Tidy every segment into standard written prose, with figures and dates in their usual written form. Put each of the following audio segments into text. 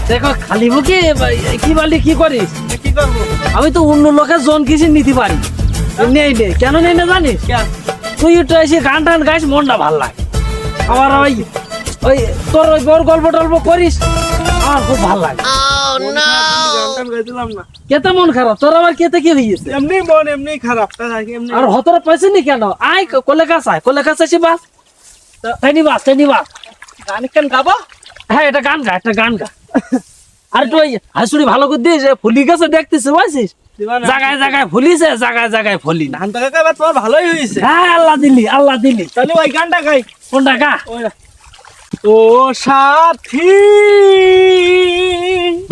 দেখো খালি মুখে কি বলি কি করিস? কি করবো? আমি তো অন্য লোকের জন কিছু নিতে পারি, নেই নে কেন নেই না জানিস? তুই একটু এসে গান টান গাইস, মনটা ভাল লাগে আমার। ওই ওই তোর ওই বড় গল্প টল্প করিস, আমার খুব ভাল লাগে। গান গাইছিলাম না। কেতে মন খারাপ তোর? আবার কেতে কি হয়েছে? এমনি মন এমনি খারাপ। এমনি আর হতরা পাইছে নি কেন? আয় কোলে কাছে আয়, কোলে কাছে এসে বাস, তাই নিবাস। গান কেন গাবো? হ্যাঁ এটা গান গা, একটা গান গা। আর তুই হাসুড়ি ভালো করে দিস, ফুলি গেছে দেখতেছে বুঝছিস, জায়গায় জায়গায় ফুলিছে, জায়গায় জায়গায় ফুলি না। ধান তো কাকা এবার তোমার ভালোই হয়েছে। হ্যাঁ আল্লাহ দিলি। তাহলে ওই গানটা গাই। কোনটা গা? ও সাথী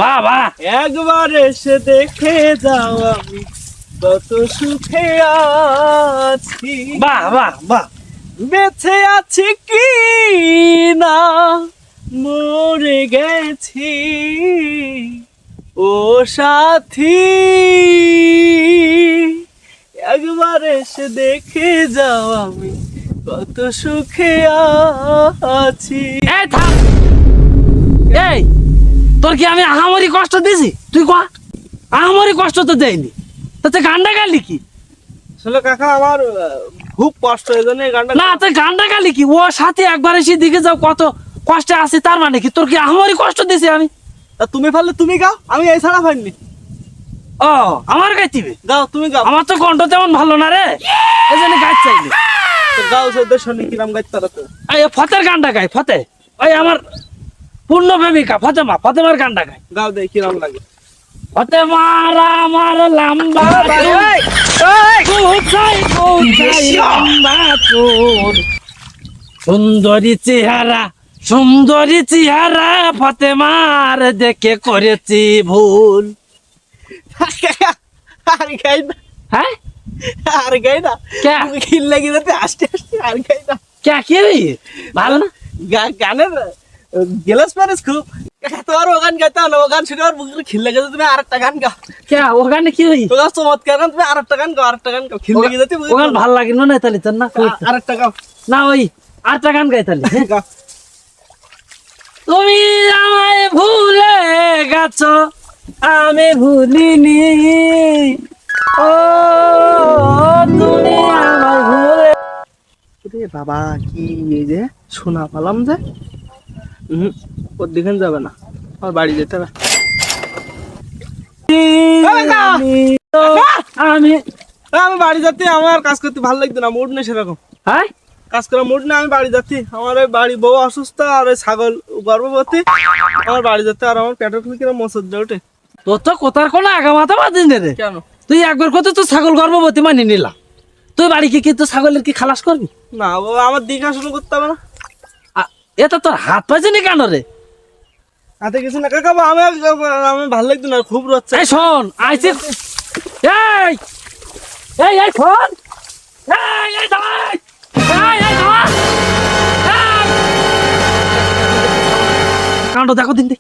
বাবা একবার এসে দেখে যাও আমি কত সুখে আছি। বাহ বেঁচে আছি কি না মরে গেছি। ও সাথী একবার এসে দেখে যাও আমি কত সুখে আছি। এই থাম, এই তোর কি আমি আহামরি কষ্ট দিছি? তুই কয়া আহামরি কষ্ট তো দেয়নি, তাতে গানটা গালি কি? আসলে কাকা আমার খুব কষ্ট, এই জন্য এই গানটা। না তুই গানটা গালি কি? ও সাথে একবার এসে দিকে যাও কত কষ্টে আছি, তার মানে কি তোর কি আহামরি কষ্ট দিছি আমি? তা তুমি পারলে তুমি গাও, আমি এই ছাড়া পাইনি। ও আমার গাইতিবে? গাও তুমি গাও। আমার তো কণ্ঠ তেমন ভালো না রে, এই জন্য গাইতে চাইলি। তো গাও সদ্য শুনি কিরাম গাইতে পারো তো। এই ফতের গানটা গাই, ফতে ওই আমার পূর্ণ প্রেমিকা ফতেমার গানটা গাই। গাও দেই কিরাম লাগে। ফতেমার আমার লম্বা কোথায় লম্বা চুল, সুন্দরী চেহারা ফতেমার দেখে করেছি ভুল। আর গাই না, হ্যাঁ আর গাই না। ক্যা? খিল লাগি যাতে আস্তে আস্তে আর গাই না। কে কি রে? ভালো না গানের গেলাস পারিস খুব। তোমার ও গান গাইতে না, ও গান শুনে আমার বুকের খিল লাগে। তুমি আরেকটা গান গাও। কে ও গানে কি হই? তো গাও চমৎকার গান, তুমি আরেকটা গান গাও। খিল লাগে যাতে ও গান ভাল লাগে না তাহলে তোর না? আরেকটা গাও। না ওই আরেকটা গান গাই তাহলে। গাও। তুমি আমায় ভুলে গেছো আমি ভুলিনি, ও তুমি আমায় ভুলে। রে বাবা কি এই যে শোনা পালাম যে ওর দিকে যাবে না, আমার বাড়ি যেতে হবে। আমি আমি বাড়ি যাচ্ছি, আমার কাজ করতে ভালো লাগতো না, মুড নেই সেরকম। হ্যাঁ কাজ করা মুড না, আমি বাড়ি যাচ্ছি। আমার ওই বাড়ি বউ অসুস্থ, আর ওই ছাগল গর্ভবতী। আমার বাড়ি যেতে, আর আমার পেটের খুলে কিরম মসুর ওঠে। তোর তো কোথার কোনো আগা মাথা বাদিস নে রে। কেন? তুই একবার কত তো ছাগল গর্ভবতী মানে নিলাম, তুই বাড়ি কি কিন্তু ছাগলের কি খালাস করবি? না ও আমার দিঘা শুরু করতে হবে না। এটা তোর হাত পাইছে নি কেন রে? হাতে কিছু না কাকা, আমি ভালো লাগতো না, খুব রচ্ছে। এই শোন আইছে, এই এই এই শোন, এই দাঁড়াই, এই দাঁড়া, কাণ্ড দেখো দিন দেখ।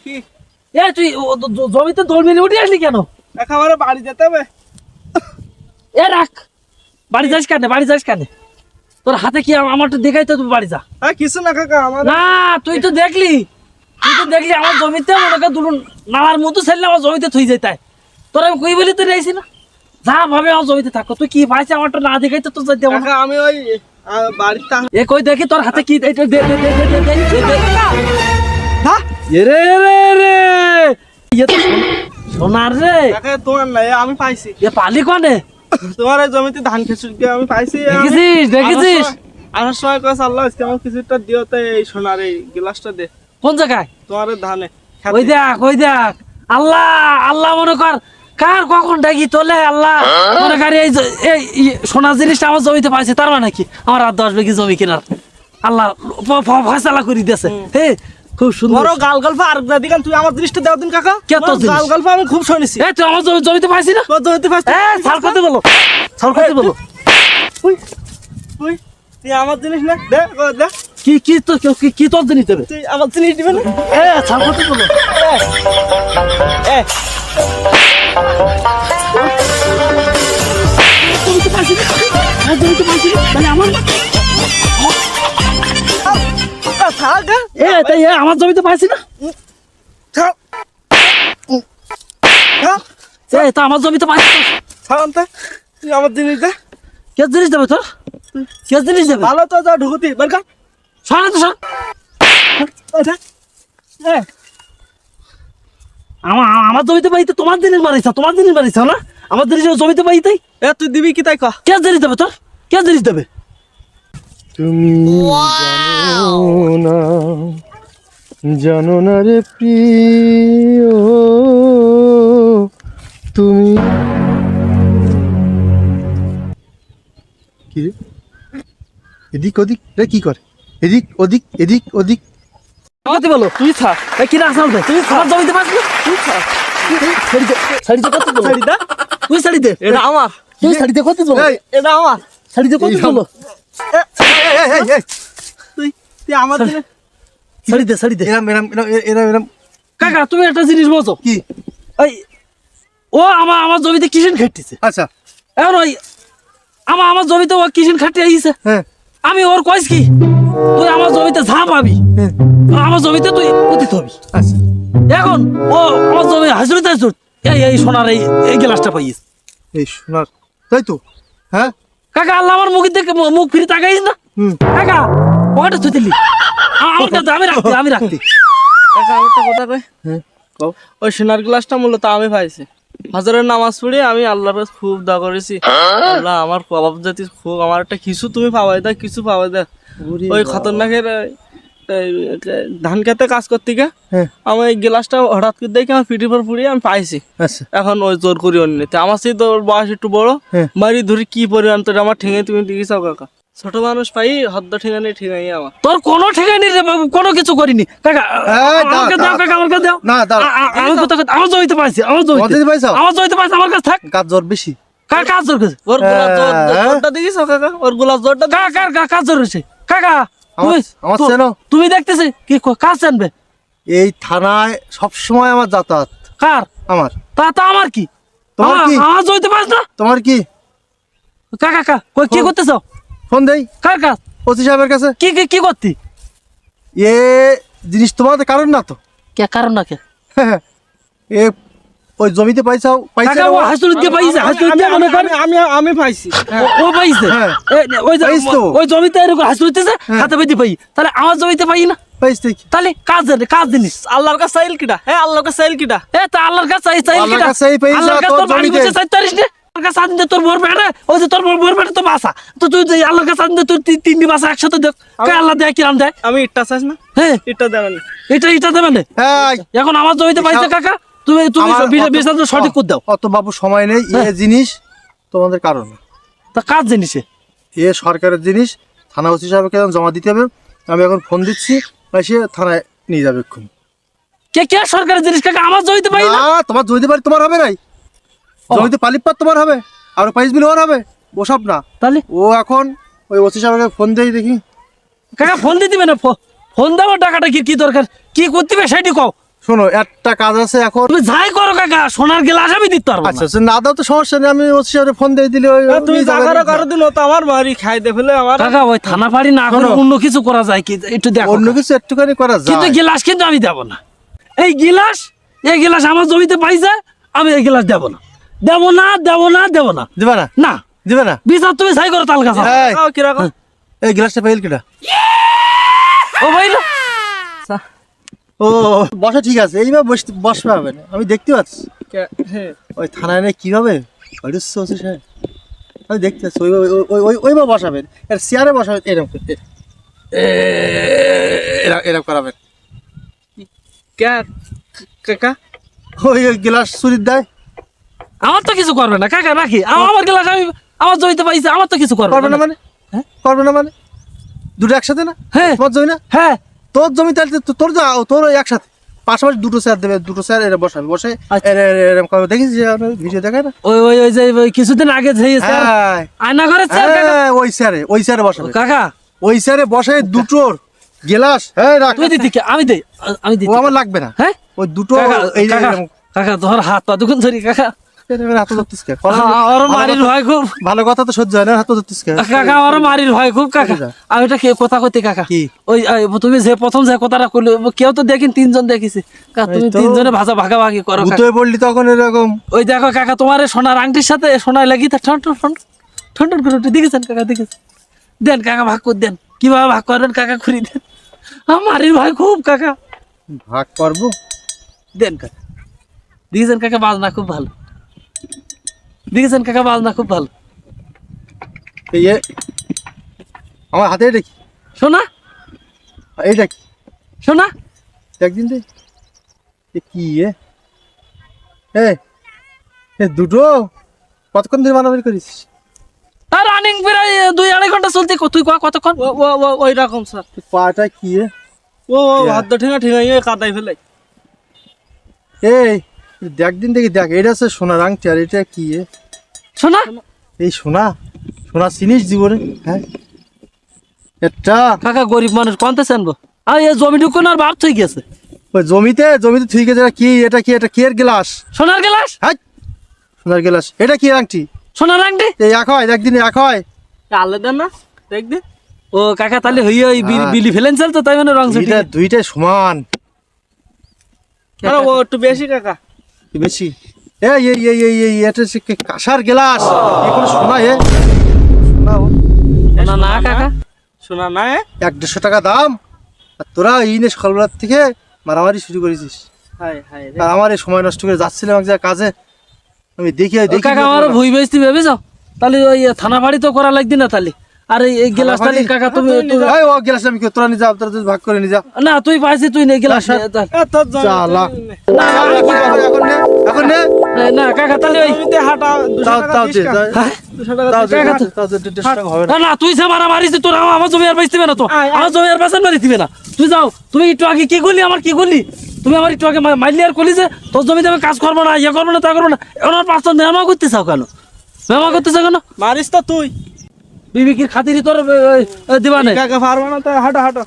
কি এই তুই জমিতে দোল মেরে উঠে আসলি কেন? কাকা আমার বাড়ি যেতে হবে। এ রাখ, বাড়ি যাস কেন? তোর হাতে কি আমার তো দেখাই তো, তুই বাড়ি যা। কিছু না কাকা আমার। না তুই তো দেখলি আমার জমিতে মনে কর দুটো নালার মতো ছেলে আমার জমিতে থুই যেতে। তোর আমি কই বলি তো রেছি না, যা ভাবে আমার জমিতে থাকো। তুই কি পাইছে আমারটা না দেখাই তো তোর যাইতে হবে না। কাকা আমি ওই বাড়িতে। এ কই দেখি তোর হাতে কি, এইটা দে দে দে দে দে দে দে। হ্যাঁ রে ইয়ে তো সোনার রে। কাকা তোমার না, আমি পাইছি। এ পালি কোনে? তোমার ওই জমিতে ধান খেসুরকে আমি পাইছি। দেখেছিস আসার সময় কয়েছে আল্লাহ আজকে আমার কিছুটা দিও, তাই এই সোনার এই গ্লাসটা দে। কোন জায়গায়? তোমার ওই ধানে ওই দেখ আল্লাহ মনে কর কার কখন ডাকি তোলে আল্লাহ মনে কর এই সোনার জিনিসটা আমার জমিতে পাইছে, তার মানে কি আমার আর 10 বিঘি জমি কেনার আল্লাহ ফয়সালা করে দিয়েছে। হে খুব সুন্দর গাল গল্প। আর দিকান তুই আমার দৃষ্টি দেওয়া দিন কাকা। গাল গল্প আমি খুব শুনেছি। তুই আমার জমিতে পাইছি না? জমিতে পাইছি। ছাড় করতে বলো তুই আমার জিনিস না দে, দে। কি তোর জিনিস দেবে? তুই আমার জিনিস দিবে না? ছাড় করতে বলো। জমিতে পাইছি না, মানে আমার তাই আমার জমিতে পাইছি না। ছাড়। ছাড়। তা আমার জমিতে পাইছি না। ছাড় আনতে। তুই আমার জিনিস দে। কে জিনিস দেবে তোর? কে জিনিস দেবে? ভালো তো যা ঢুকুতি বের কর। সর তো সর। ওঠা। এ আমার জমিতে পাইতে তোমার জিনিস মারিছ, তোমার জিনিস মারিছ না? আমার জিনিস জমিতে পাইতে এ তুই দিবি কি তাই কহ। কে জিনিস দেবে তোর? কে জিনিস দেবে? তুমি জানো না রে প্রিয়, তুমি কি রে? এদিক ওদিক রে কি করে? এদিক ওদিক এদিক ওদিক। আমাকে বলো তুই ছাড়। কি রাস হবে? তুই আমার জমিতে পাইছ না? তুই ছাড়। শাড়িতে কত বলো? শাড়ি দে। তুই শাড়ি দে। এটা আমার। তুই শাড়িতে কত বলো? এই এটা আমার। শাড়িতে কত বলো? তুই তুই আমার জিনিস শাড়ি দে, শাড়ি দে। এরম এরম এরম এরম এরম কাকা তুমি একটা জিনিস বোঝো? কি? এই ও আমার জমিতে কিষেন খাটতেছে। আচ্ছা এখন ওই আমার জমিতে ও কিষেন খাটতে আইছে। হ্যাঁ আমি ওর কইস কি তুই আমার জমিতে ঝা পাবি, হ্যাঁ আমার জমিতে তুই অতীত হবি। আচ্ছা এখন ও আমার জমি হাজরতে হাজরত এই সোনার এই গ্লাসটা পাইস। এই শোনার তাই তো। হ্যাঁ কাকা আল্লাহ আমার মুখ দেখে মুখ ফিরে তাকাইস না। হুম কাকা ওটা তুই দিলি আমার কাছে আমি রাখতি। টাকা আমার কথা কই। হ্যাঁ কও। ওই সোনার গ্লাসটা মূলত আমি পাইছি। হজরের নামাজ পড়ে আমি আল্লাহর কাছে খুব দোয়া করেছি, আল্লাহ আমার অভাব জাতি খুব, আমার একটা কিছু তুমি পাওয়াই দাও, কিছু পাওয়াই দাও। ওই খতরনাকের ধান খেতে কাজ করতে গিয়ে হ্যাঁ আমি এই গ্লাসটা হঠাৎ করে দেখে আমার পিঠের উপর পুড়িয়ে আমি পাইছি। আচ্ছা এখন ওই জোর করি অন্যতে আমার সেই তো বয়স একটু বড়, হ্যাঁ। মারি ধরি কি পরিমাণ তোর আমার ঠেঙে তুমি দেখিস কাকা। ছোট মানুষ পাই হদ্দ ঠেঙানি ঠেঙাই আমার। তোর কোনো ঠিকানি রে বাবু, কোনো কিছু করিনি কাকা। এই দাও, আমাকে দাও দাও। কাকা, আমাকে দাও। না দাও আমি কথা আমার জমিতে পাইছি, আমার তোমার জমিতে জমিতে পাইছো? আমার জমিতে পাইছি, আমার কাছে থাক। কাজ জ্বর বেশি। কার কাজ জোর কাছে? ওর গোলাপ হ্যাঁ। জোরটা দেখিস কাকা, ওর গোলাপ জোরটা কার কাজ জোর হয়েছে? কাকা আমার তুমি চেনো? তুমি দেখতেছি কি কাজ জানবে? এই থানায় সবসময় আমার যাতায়াত। কার? আমার তা আমার কি? তোমার কি? আমার জমিতে পাইছ না? তোমার কি? কাকা কি করতেছ? ফোন দেই কার কাজ? ওসি সাহেবের কাছে। কি করতি? এ জিনিস তোমাদের কারণ না তো। কে কারণ না কে? এ ওই জমিতে পাইছাও পাইছে কাকা ও হাসুর দিয়ে পাইছে, হাসুর দিয়ে মনে কর আমি পাইছি। ও পাইছে। হ্যাঁ। পাইছ তো। ওই জমিতে এরকম হাসুর দিতেছে, হ্যাঁ। হাতে বেঁধে পাই। তাহলে আমার জমিতে পাই না? পাইছ তুই কি? তাহলে কাজ জিনিস। আল্লাহর কাছে চাইল কিটা? হ্যাঁ আল্লাহর কাছে চাইল কিটা? তা আল্লাহর কাছে চাই আল্লাহর কাছে চাই পাইছা, আল্লাহর কাছে তোর তোর বাড়ি জমিতে। বুঝে চাই তারিস নে। আল্লাহর কাছে আনতে তোর বোর পেটে, ওই যে তোর বোর পেটে তো বাসা। তো তুই যে আল্লাহর কাছে আনতে তোর তিনটি বাসা একসাথে দেখ। কে আল্লাহ দেয় কিরাম দেয়? আমি ইটটা চাইছ না, হ্যাঁ ইটটা দেবেন। এটা দেবে না। হ্যাঁ এখন আমার জমিতে পাইছে কাকা, তুমি আমার বিচার সঠিক করে দাও। অত বাবু সময় নেই। এ জিনিস তোমাদের কারণ না। তা কাজ জিনিসে এ সরকারের জিনিস। থানা ওসি সাহেবকে এখন জমা দিতে হবে। আমি এখন ফোন দিচ্ছি, সে থানায় নিয়ে যাবে এক্ষুনি। কে সরকারের জিনিস কাকা? আমার জমিতে পাই না। না তোমার জমিতে বাড়ি তোমার হবে নাই, জমিতে পালিপাত তোমার হবে, আর পাইস বিল ওর হবে, ওসব না। তাহলে ও এখন ওই ওসি সাহেবকে ফোন দেই দেখি। কাকা ফোন দিয়ে দিবে না? ফোন দেওয়ার টাকাটা কি দরকার? কি করতে হবে সেটি কও। শোনো একটা কাজ আছে এখন। তুমি যাই করো কাকা, সোনার গেলাস আমি দিতে পারবো না। আচ্ছা সে না দাও তো সমস্যা নেই, আমি ওসি সাহেবের ফোন দিয়ে দিলে ওই তুমি নিয়ে যাবে। জাগারও কারো দিন ও তো আমার মারি খাই দে ফেলে আমার। কাকা ওই থানা পাড়ি না করে শোনো। অন্য কিছু করা যায় কি একটু দেখো। অন্য কিছু একটুখানি করা কিন্তু যায়। গিলাস কিন্তু আমি দেব না। এই গিলাস আমার জমিতে পাইছে, আমি এই গিলাস দেব না, দেব না, দেব না, দেব না, দিবে না? না। দিবে না? বিচার তুমি ছাই করো তাল গাছ। এই, কিরকম এই গ্লাসটা পাইল কিটা? ও ভাইলো ও বসা ঠিক আছে, এইবার বসবে হবে না, আমি দেখতে পাচ্ছি। হ্যাঁ ওই থানায় নেই কিভাবে ওসি সাহেব, আমি দেখতে পাচ্ছি। ওইবার বসাবেন, এর চেয়ারে বসাবেন, এরকম করে, এরকম করাবেন। কাকা ওই গ্লাস চুরির দেয়। আমার তো কিছু করবে না কাকা, রাখি আমার গেলাস আমি আমার জমিতে পাইছে, আমার তো কিছু করবে করবে না না। মানে? হ্যাঁ? করবে না মানে? দুটো একসাথে না? হ্যাঁ তোমার জমি না? হ্যাঁ তোর জমি তাহলে তোর তোর একসাথে পাশাপাশি দুটো চেয়ার দেবে, দুটো চেয়ার এরা বসাবে, বসে আচ্ছা। এরকম করে। দেখিস যে ভিডিও দেখায় না? ওই যে ওই কিছুদিন আগে যে স্যার হ্যাঁ আয়না ঘরে স্যার কাকা। হ্যাঁ, ওই চেয়ারে বসাবে। কাকা ওই চেয়ারে বসে দুটোর গ্লাস, হ্যাঁ রাখ। তুই দিতি কি? আমি দিই, আমি দিই। ও আমার লাগবে না। হ্যাঁ ওই দুটো কাকা, এই কাকা, কাকা তোর হাত পা দুখন ধরি কাকা। হাত ধরতিস কে? ওর মারির ভয় খুব ভালো কথা তো সহ্য হয় না, হাত ধরতিস কে? কাকা, ওর মারির ভয় খুব কাকা। আমি এটা কথা কইতে কাকা, কি? ওই তুমি যে প্রথম যে কথাটা কইলে, কেউ তো দেখিন, তিনজন দেখিছে কাকা, তুমি এই তো। তিনজনে ভাগাভাগি করো কাকা। ভূতে পড়লি তখন এরকম। ওই দেখো কাকা, তোমার এই সোনার আংটির সাথে সোনায় লাগি তা ঠন ঠন ঠন ঠন ঠন করে উঠে, দেখেছেন কাকা, দেখেছেন? দেন কাকা, ভাগ করে দেন, কিভাবে ভাগ করবেন কাকা, খুঁড়ি দেন। আমার মারির ভয় খুব কাকা, ভাগ করবো? দেন কাকা। দেখেছেন কাকা, বাজনা খুব ভালো, দেখেছেন কাকা, বাজনা খুব ভালো। এই আমার হাতে এটা কি? শোনা, এইটা কি? শোনা, একদিন দে। এ কি এ দুটো কতক্ষণ ধরে মারামারি করিস? আর রানিং প্রায় 2-2.5 ঘন্টা চলতে, তুই কতক্ষণ? ওই রকম স্যার। পাটা কি ও হাত ঠেঙা ঠেঙা কাদাই ফেলাই। এই দেখ দিন দেখি, দেখ এটা হচ্ছে সোনার আংটি, আর এটা কি শোনা, এই সোনা? সোনা চিনিস জীবনে? হ্যাঁ, এটা কাকা গরিব মানুষ কোনতে চানবো, আর এই জমি ঢুকুন আর বাপ থই গেছে। ওই জমিতে ঠিক আছে। কি এটা? কি এটা? কি এর গ্লাস? সোনার গ্লাস, হ্যাঁ, সোনার গ্লাস। এটা কি আংটি? সোনার আংটি। এই এক হয়, একদিন এক হয়। আলাদা না, দেখ দে। ও কাকা, তাহলে হইয়া ওই বিলি ফেলেন চাল তো, তাই মানে রং ছুটি। দুইটাই সমান। আরে ও একটু বেশি কাকা। কি বেশি? এটা হচ্ছে কি কাঁসার গ্লাস? এখন সোনা সোনা না না কাকা, শোনা না 100-150 টাকা দাম, আর তোরা এই নে সকালবেলার থেকে মারামারি শুরু করেছিস। হাই হাই রে। আর আমার এই সময় নষ্ট করে যাচ্ছিলাম এক জায়গায় কাজে, আমি দেখি ও কাকা আমার ভুই বেচতে ভেবে যাও, তাহলে ওই থানা বাড়ি তো করা লাগবে না তাহলে। আর এই গ্লাস তাহলে কাকা তুমি ও গ্লাস আমি তোরা নিয়ে যাও, তোরা ভাগ করে নিয়ে যা। না, তুই পাইছি, তুই নে গ্লাস। তোর চালা। না এখন নে। না কাকা, তাহলে ওই জমিতে হাঁটা 200 টাকা তাও দিস দে, কাকা। হ্যাঁ? 200 টাকা তাও দিস দে, কাকা। তাও দে, 150 টাকা হবে না। না তুই যে মারা মারিস, তোর আমার জমি আর বেচতে না তো, আয়, আয়। আমার জমি আর বেচান মারি দিবে না। তুই যাও, তুমি একটু আগে কি করলি, আমার কি করলি, তুমি আমার একটু আগে মারলি আর করলি যে তোর জমিতে আমি কাজ করবো না, ইয়ে করবো না, তা করবো না। এখন আর 5 মেহমা করতে চাও কেন? মেহমা করতে চাও কেন? মারিস তো তুই। বিবিকির খাতিরই তোর দিবা নেই। কাকা পারবো না তো, হাঁটো হাঁটো।